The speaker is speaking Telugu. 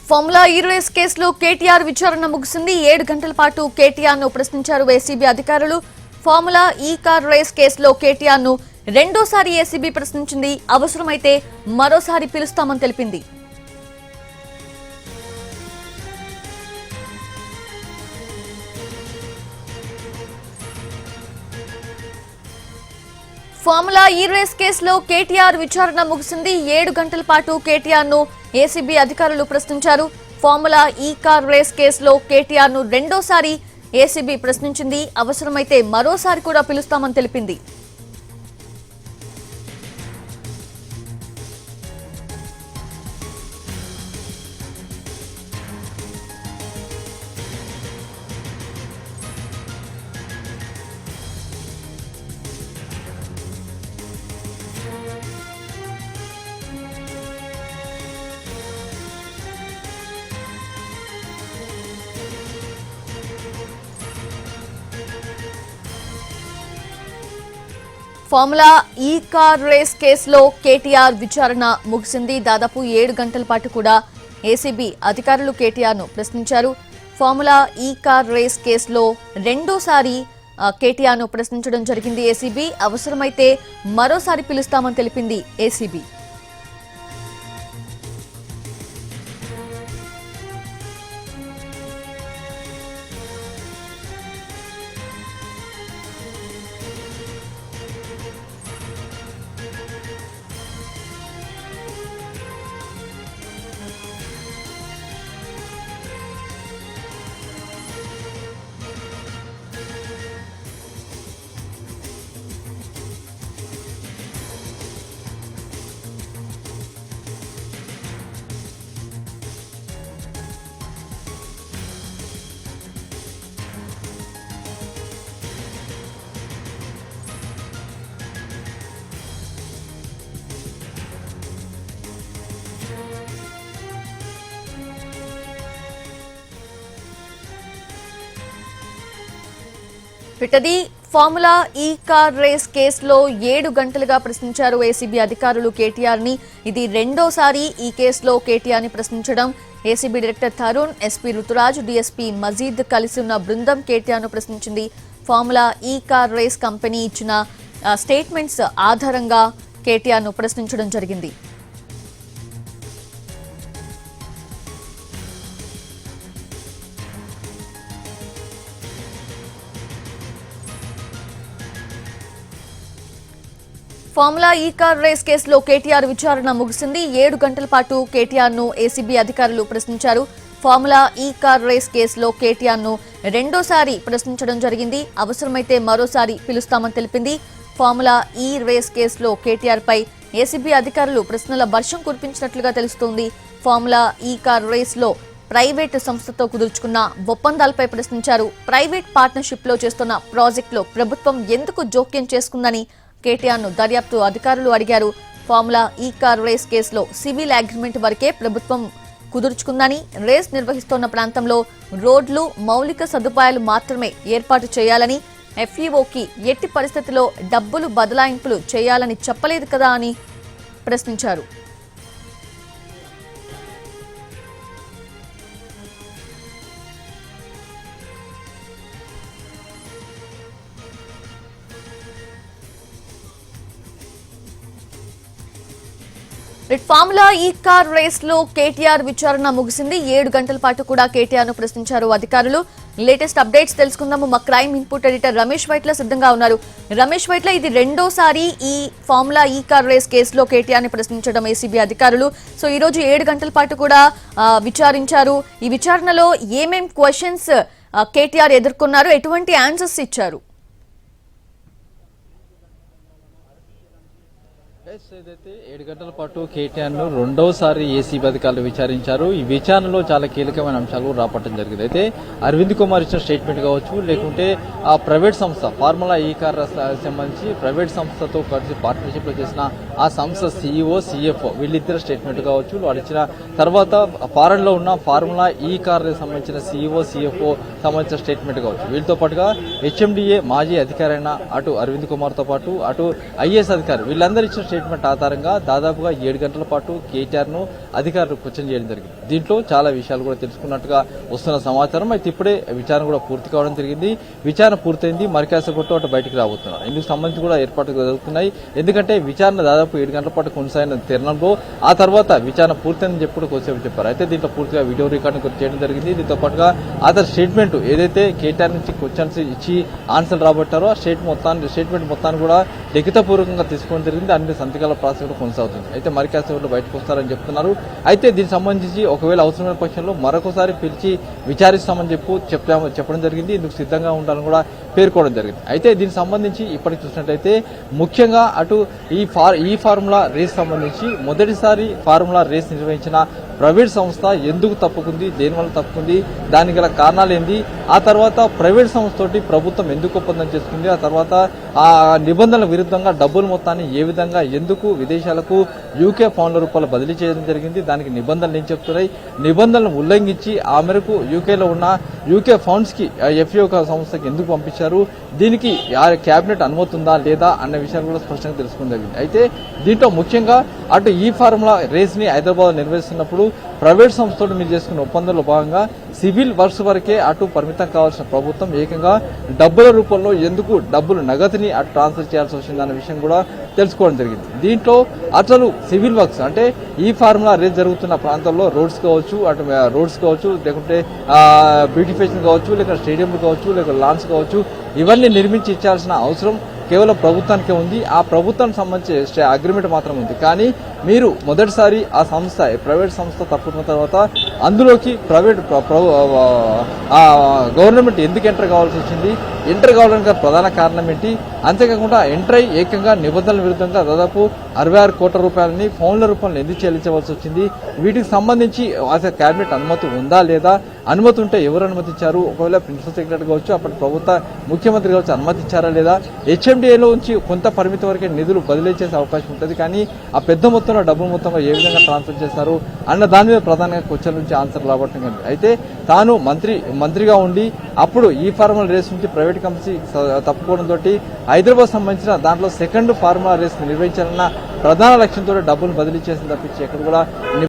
ఫార్ములా ఈ రేస్ కేసులో కేటీఆర్ విచారణ ముగిసింది. 7 గంటల పాటు కేటీఆర్ ను ప్రశ్నించారు ఏసీబీ అధికారులు. ఫార్ములా ఈ కార్ రేస్ కేసులో కేటీఆర్ ను రెండోసారి ఏసీబీ ప్రశ్నించింది. అవసరమైతే మరోసారి పిలుస్తామని తెలిపింది. ఫార్ములా ఈ రేస్ కేసులో కేటీఆర్ విచారణ ముగిసింది. 7 గంటల పాటు కేటీఆర్ ను ఏసీబీ అధికారులు ప్రశ్నించారు. ఫార్ములా ఈ కార్ రేస్ కేసులో కేటీఆర్ ను రెండోసారి ఏసీబీ ప్రశ్నించింది. అవసరమైతే మరోసారి కూడా పిలుస్తామని తెలిపింది. ఫార్ములా ఈ కార్ రేస్ కేసులో కేటీఆర్ విచారణ ముగిసింది. దాదాపు 7 గంటల పాటు కూడా ఏసీబీ అధికారులు కేటీఆర్ ను ప్రశ్నించారు. ఫార్ములా ఈ కార్ రేస్ కేసులో రెండోసారి కేటీఆర్ ను ప్రశ్నించడం జరిగింది ఏసీబీ. అవసరమైతే మరోసారి పిలుస్తామని తెలిపింది ACB. పిటది formula E car race కేసులో 7 గంటలుగా ప్రశ్నించారు ఏసీబీ అధికారులు కేటీఆర్ ని. ఇది రెండోసారి ఈ కేసులో కేటీఆర్ ని ప్రశ్నించడం. ACB director Tarun, SP Ruturaj, DSP Majeed కలిసి ఉన్న బృందం కేటీఆర్ ను ప్రశ్నించింది. Formula E car race company ఇచ్చిన స్టేట్మెంట్స్ ఆధారంగా కేటీఆర్ ను ప్రశ్నించడం జరిగింది. ఫార్ములా ఈ కార్ రేస్ కేసులో కేటీఆర్ విచారణ ముగిసింది. 7 గంటల పాటు కేటీఆర్ ను ఏసీబీ అధికారులు ప్రశ్నించారు. ఫార్ములా ఈ కార్ రేస్ కేసులో కేటీఆర్ ను రెండోసారి ప్రశ్నించడం జరిగింది. అవసరమైతే మరోసారి పిలుస్తామని తెలిపింది. ఫార్ములా ఈ రేస్ కేసులో కేటీఆర్ పై ఏసీబీ అధికారులు ప్రశ్నల వర్షం కురిపించినట్లుగా తెలుస్తోంది. ఫార్ములా ఈ కార్ రేస్ లో ప్రైవేటు సంస్థతో కుదుర్చుకున్న ఒప్పందాలపై ప్రశ్నించారు. ప్రైవేట్ పార్ట్నర్షిప్ లో చేస్తున్న ప్రాజెక్టులో ప్రభుత్వం ఎందుకు జోక్యం చేసుకుందని కేటీఆర్ ను దర్యాప్తు అధికారులు అడిగారు. ఫార్ములా ఈ కార్ రేస్ కేసులో సివిల్ అగ్రిమెంట్ వరకే ప్రభుత్వం కుదుర్చుకుందని, రేస్ నిర్వహిస్తున్న ప్రాంతంలో రోడ్లు, మౌలిక సదుపాయాలు మాత్రమే ఏర్పాటు చేయాలని, ఎఫ్ఈఓకి ఎట్టి పరిస్థితిలో డబ్బులు బదలాయింపులు చేయాలని చెప్పలేదు కదా అని ప్రశ్నించారు. ఫార్ములా ఈ కార్ రేస్ లో కేటీఆర్ విచారణ ముగిసింది. 7 గంటల పాటు కూడా కేటీఆర్ ను ప్రశ్నించారు అధికారులు. లేటెస్ట్ అప్డేట్స్ తెలుసుకుందాము. మా crime input editor Ramesh Vaitla సిద్ధంగా ఉన్నారు. రమేష్ వైట్ల, ఇది రెండోసారి ఈ ఫార్ములా ఈ కార్ రేస్ కేసులో కేటీఆర్ ని ప్రశ్నించడం ఏసీబీ అధికారులు. సో ఈ రోజు 7 గంటల పాటు కూడా విచారించారు. ఈ విచారణలో ఏమేం క్వశ్చన్స్ కేటీఆర్ ఎదుర్కొన్నారు, ఎటువంటి ఆన్సర్స్ ఇచ్చారు? ఏదైతే 7 గంటల పాటు కేటీఆర్ ను రెండోసారి ఏసీబీ అధికారులు విచారించారు. ఈ విచారణలో చాలా కీలకమైన అంశాలు రాపట్టడం జరిగింది. అయితే అరవింద్ కుమార్ ఇచ్చిన స్టేట్మెంట్ కావచ్చు, లేకుంటే ఆ ప్రైవేట్ సంస్థ ఫార్ములా ఈ కార్ సంబంధించి ప్రైవేట్ సంస్థతో కలిసి పార్ట్నర్షిప్ లో చేసిన ఆ సంస్థ సీఈఓ, సీఎఫ్ఓ వీళ్ళిద్దరు స్టేట్మెంట్ కావచ్చు, వాళ్ళు ఇచ్చిన తర్వాత ఫారెన్ లో ఉన్న ఫార్ములా ఈ కార్ సంబంధించిన సీఈఓ, సీఎఫ్ఓ సంబంధించిన స్టేట్మెంట్ కావచ్చు, వీళ్ళతో పాటుగా హెచ్ఎండిఏ మాజీ అధికారైన అటు అరవింద్ కుమార్ తో పాటు అటు ఐఏఎస్ అధికారి వీళ్ళందరూ ఇచ్చిన స్టేట్మెంట్ ఆధారంగా దాదాపుగా 7 గంటల పాటు కేటీఆర్ ను అధికారులు క్వశ్చన్ చేయడం జరిగింది. దీంట్లో చాలా విషయాలు కూడా తెలుసుకున్నట్టుగా వస్తున్న సమాచారం. అయితే ఇప్పుడే విచారణ కూడా పూర్తి కావడం జరిగింది. విచారణ పూర్తయింది. మరి కాసేపట్లో అటు బయటికి రాబోతున్నారు. ఇందుకు సంబంధించి కూడా ఏర్పాట్లు జరుగుతున్నాయి. ఎందుకంటే విచారణ దాదాపు 7 గంటల పాటు కొనసాగిన తరుణంలో ఆ తర్వాత విచారణ పూర్తయిందని చెప్పి కూడా కొద్దిసేపు చెప్పారు. అయితే దీంట్లో పూర్తిగా వీడియో రికార్డింగ్ చేయడం జరిగింది. దీంతో పాటుగా అతని స్టేట్మెంట్ ఏదైతే కేటీఆర్ నుంచి క్వశ్చన్స్ ఇచ్చి ఆన్సర్ రాబట్టారో ఆ స్టేట్మెంట్ మొత్తాన్ని కూడా లిఖితపూర్వకంగా తీసుకోవడం జరిగింది. అన్ని సంతకాల ప్రాసెస్ కూడా కొనసాగుతుంది. అయితే మరి కాసేపట్లో బయటకు వస్తారని చెప్తున్నారు. అయితే దీనికి సంబంధించి ఒకవేళ అవసరమైన పక్షంలో మరొకసారి పిలిచి విచారిస్తామని చెప్పడం జరిగింది. ఇందుకు సిద్ధంగా ఉండాలని కూడా పేర్కోవడం జరిగింది. అయితే దీనికి సంబంధించి ఇప్పటికి చూసినట్లయితే ముఖ్యంగా అటు ఈ ఫార్ములా రేస్ సంబంధించి మొదటిసారి ఫార్ములా రేస్ నిర్వహించిన ప్రైవేట్ సంస్థ ఎందుకు తప్పుకుంది, దేనివల్ల తప్పుకుంది, దానికి గల కారణాలు ఏంది, ఆ తర్వాత ప్రైవేట్ సంస్థతోటి ప్రభుత్వం ఎందుకు ఒప్పందం చేసుకుంది, ఆ తర్వాత ఆ నిబంధనల విరుద్ధంగా డబ్బుల మొత్తాన్ని ఏ విధంగా ఎందుకు విదేశాలకు యూకే పౌండ్ల రూపాయలు బదిలీ చేయడం జరిగింది, దానికి నిబంధనలు ఏం చెప్తున్నాయి, నిబంధనలను ఉల్లంఘించి ఆ మేరకు యూకేలో ఉన్న యూకే ఫండ్స్ కి ఎఫ్ఏ సంస్థకి ఎందుకు పంపించారు, దీనికి కేబినెట్ అనుమతి ఉందా లేదా అన్న విషయాలు కూడా స్పష్టంగా తెలుసుకుని జరిగింది. అయితే దీంట్లో ముఖ్యంగా అటు ఈ ఫార్ములా రేస్ ని హైదరాబాద్ నిర్వహిస్తున్నప్పుడు ప్రైవేట్ సంస్థలు మీరు చేసుకున్న ఒప్పందంలో భాగంగా సివిల్ వర్క్స్ వరకే అటు పరిమితం కావాల్సిన ప్రభుత్వం ఏకంగా డబ్బుల రూపంలో ఎందుకు డబ్బులు నగదుని అటు ట్రాన్స్ఫర్ చేయాల్సి వచ్చిందన్న విషయం కూడా తెలుసుకోవడం జరిగింది. దీంట్లో అసలు సివిల్ వర్క్స్ అంటే ఈ ఫార్ములా రేస్ జరుగుతున్న ప్రాంతాల్లో రోడ్స్ కావచ్చు లేకుంటే బ్యూటిఫికేషన్ కావచ్చు, లేక స్టేడియంలు కావచ్చు, లేక లాన్స్ కావచ్చు, ఇవన్నీ నిర్మించి ఇచ్చాల్సిన అవసరం కేవలం ప్రభుత్వానికే ఉంది. ఆ ప్రభుత్వానికి సంబంధించి అగ్రిమెంట్ మాత్రం ఉంది. కానీ మీరు మొదటిసారి ఆ సంస్థ ప్రైవేట్ సంస్థ తప్పుకున్న తర్వాత అందులోకి గవర్నమెంట్ ఎందుకు ఎంటర్ కావాల్సి వచ్చింది, ఎంటర్ కావడానికి ప్రధాన కారణం ఏంటి, అంతేకాకుండా ఎంటర్ అయి ఏకంగా నిబంధనల విరుద్ధంగా దాదాపు 66 కోట్ల రూపాయలని ఫౌండ్ల రూపంలో ఎందుకు చెల్లించవలసి వచ్చింది, వీటికి సంబంధించి అసలు కేబినెట్ అనుమతి ఉందా లేదా, అనుమతి ఉంటే ఎవరు అనుమతించారు, ఒకవేళ ప్రిన్సిపల్ సెక్రటరీ కావచ్చు అప్పటి ప్రభుత్వ ముఖ్యమంత్రి కావచ్చు అనుమతించారా లేదా, హెచ్ఎండిఏలో నుంచి కొంత పరిమితి వరకే నిధులు బదిలీ చేసే అవకాశం ఉంటుంది. కానీ ఆ పెద్ద మొత్తంలో డబ్బులు మొత్తంలో ఏ విధంగా ట్రాన్స్ఫర్ చేశారు అన్న దాని మీద ప్రధానంగా క్వశ్చన్ నుంచి ఆన్సర్ రాబట్టడం కానీ. అయితే తాను మంత్రిగా ఉండి అప్పుడు ఈ ఫార్ములా రేస్ నుంచి ప్రైవేట్ కంపెనీ తప్పుకోవడంతో హైదరాబాద్ సంబంధించిన దాంట్లో సెకండ్ ఫార్ములా రేస్ నిర్వహించాలన్న ప్రధాన లక్ష్యంతో డబ్బులు బదిలీ చేసిన తప్పించి ఎక్కడ కూడా